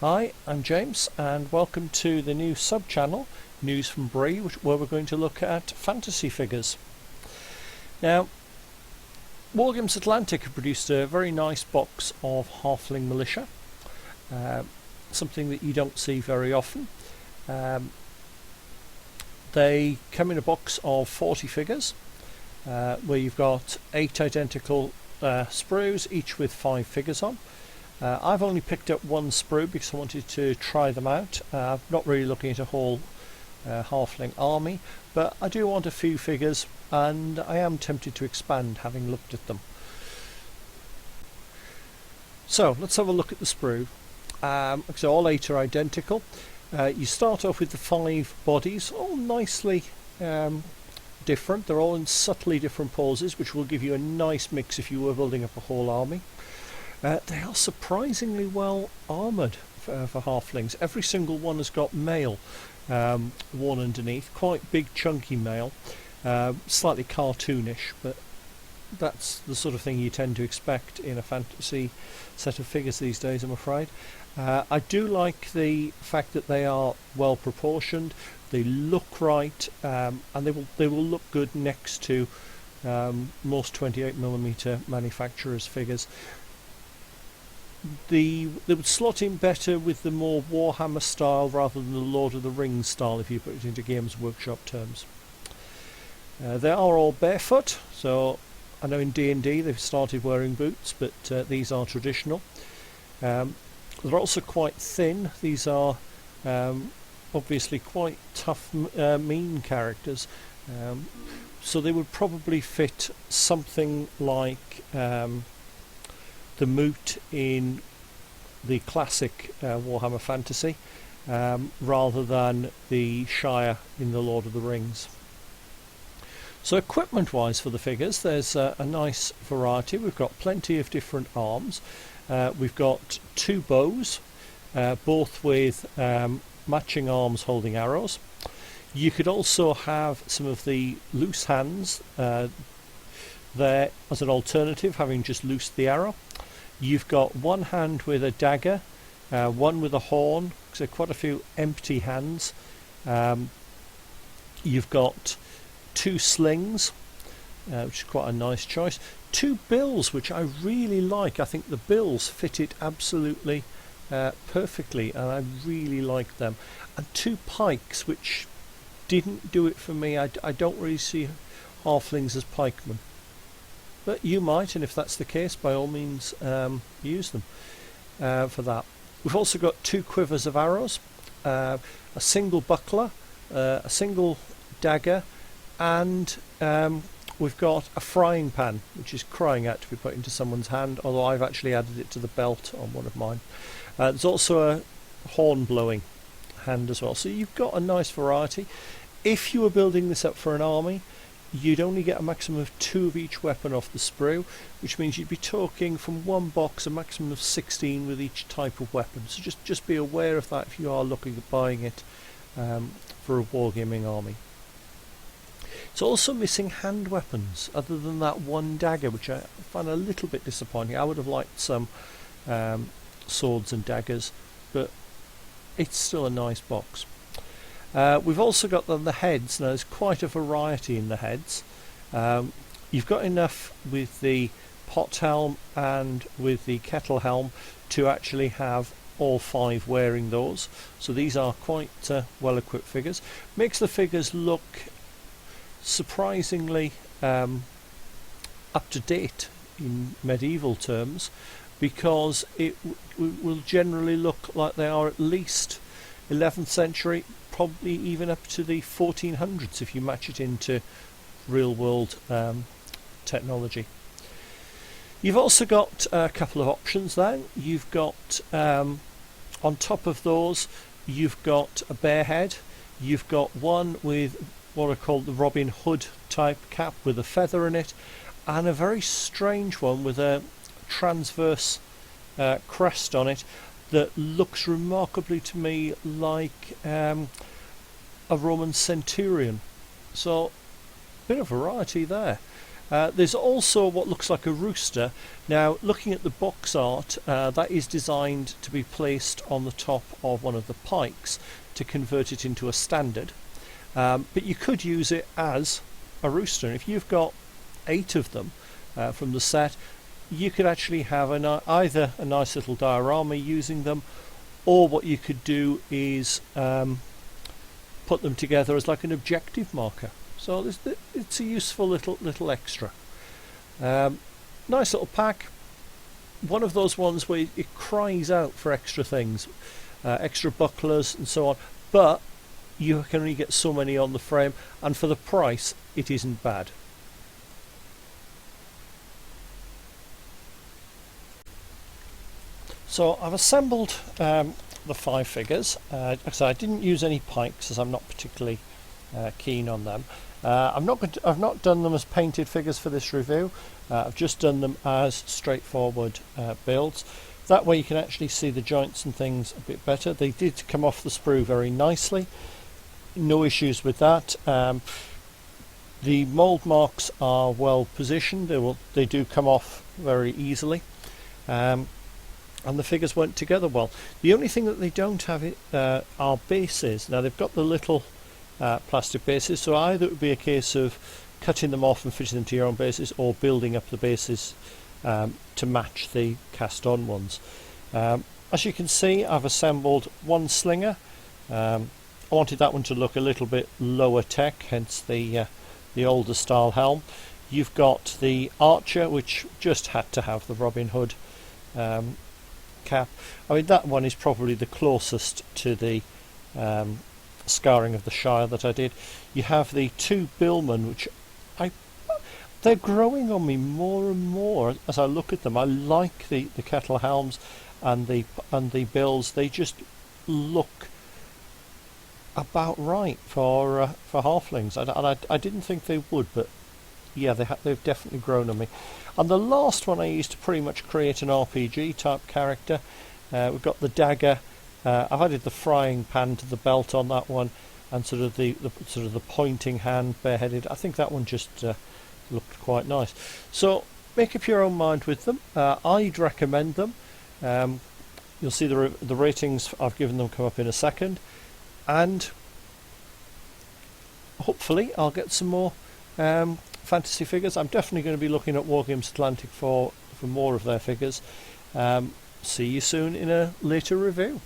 Hi, I'm James and welcome to the new sub-channel, News from Bree, where we're going to look at fantasy figures. Now, Wargames Atlantic have produced a very nice box of Halfling Militia, something that you don't see very often. They come in a box of 40 figures, where you've got 8 identical sprues, each with 5 figures on. I've only picked up one sprue because I wanted to try them out. I'm not really looking at a whole halfling army, but I do want a few figures and I am tempted to expand having looked at them. So let's have a look at the sprue. So all 8 are identical. You start off with the 5 bodies, all nicely different. They're all in subtly different poses, which will give you a nice mix if you were building up a whole army. They are surprisingly well armoured for halflings. Every single one has got mail worn underneath, quite big chunky mail, slightly cartoonish, but that's the sort of thing you tend to expect in a fantasy set of figures these days, I'm afraid. I do like the fact that they are well proportioned, they look right, and they will look good next to most 28mm manufacturers' figures. They would slot in better with the more Warhammer style rather than the Lord of the Rings style if you put it into Games Workshop terms. They are all barefoot, so I know in D&D they've started wearing boots, but these are traditional. They're also quite thin. These are obviously quite tough, mean characters, so they would probably fit something like the Moot in the classic Warhammer Fantasy, rather than the Shire in the Lord of the Rings. So equipment wise for the figures, there's a nice variety. We've got plenty of different arms. We've got 2 bows, both with matching arms holding arrows. You could also have some of the loose hands there as an alternative, having just loosed the arrow. You've got one hand with a dagger, one with a horn, so quite a few empty hands. You've got 2 slings, which is quite a nice choice. 2 bills, which I really like. I think the bills fit it absolutely perfectly, and I really like them. And 2 pikes, which didn't do it for me. I don't really see halflings as pikemen. But you might, and if that's the case, by all means use them for that. We've also got 2 quivers of arrows, a single buckler, a single dagger, and we've got a frying pan, which is crying out to be put into someone's hand, although I've actually added it to the belt on one of mine. There's also a horn blowing hand as well, so you've got a nice variety. If you were building this up for an army, you'd only get a maximum of 2 of each weapon off the sprue, which means you'd be talking from one box a maximum of 16 with each type of weapon. So just be aware of that if you are looking at buying it for a wargaming army. It's also missing hand weapons, other than that one dagger, which I find a little bit disappointing. I would have liked some swords and daggers, but it's still a nice box. We've also got the heads. Now there's quite a variety in the heads. You've got enough with the pot helm and with the kettle helm to actually have all 5 wearing those. So these are quite well equipped figures. Makes the figures look surprisingly up to date in medieval terms, because it will generally look like they are at least 11th century, probably even up to the 1400s if you match it into real world technology. You've also got a couple of options there. You've got on top of those, you've got a bear head. You've got one with what are called the Robin Hood type cap with a feather in it, and a very strange one with a transverse crest on it that looks remarkably to me like a Roman centurion. So a bit of variety there. There's also what looks like a rooster. Now, looking at the box art, that is designed to be placed on the top of one of the pikes to convert it into a standard. But you could use it as a rooster. If you've got 8 of them from the set, you could actually have either a nice little diorama using them, or what you could do is put them together as like an objective marker. So it's a useful little extra. Nice little pack. One of those ones where it cries out for extra things, extra bucklers and so on, but you can only get so many on the frame, and for the price it isn't bad. So I've assembled the 5 figures. So I didn't use any pikes as I'm not particularly keen on them. I've not done them as painted figures for this review. I've just done them as straightforward builds. That way you can actually see the joints and things a bit better. They did come off the sprue very nicely. No issues with that. The mould marks are well positioned. They do come off very easily. And the figures went together well. The only thing that they don't have are bases. Now they've got the little plastic bases, so either it would be a case of cutting them off and fitting them to your own bases, or building up the bases to match the cast on ones. As you can see, I've assembled one slinger. I wanted that one to look a little bit lower tech, hence the older style helm. You've got the archer, which just had to have the Robin Hood cap. I mean, that one is probably the closest to the scarring of the Shire that I did. You have the 2 billmen, which they're growing on me more and more as I look at them. I like the kettle helms and the bills. They just look about right for halflings. I didn't think they would, but yeah, they've definitely grown on me. And the last one I used to pretty much create an RPG type character. We've got the dagger. I've added the frying pan to the belt on that one, and sort of the pointing hand bareheaded. I think that one just looked quite nice. So make up your own mind with them. I'd recommend them. You'll see the ratings I've given them come up in a second, and hopefully I'll get some more fantasy figures. I'm definitely going to be looking at Wargames Atlantic for more of their figures. See you soon in a later review.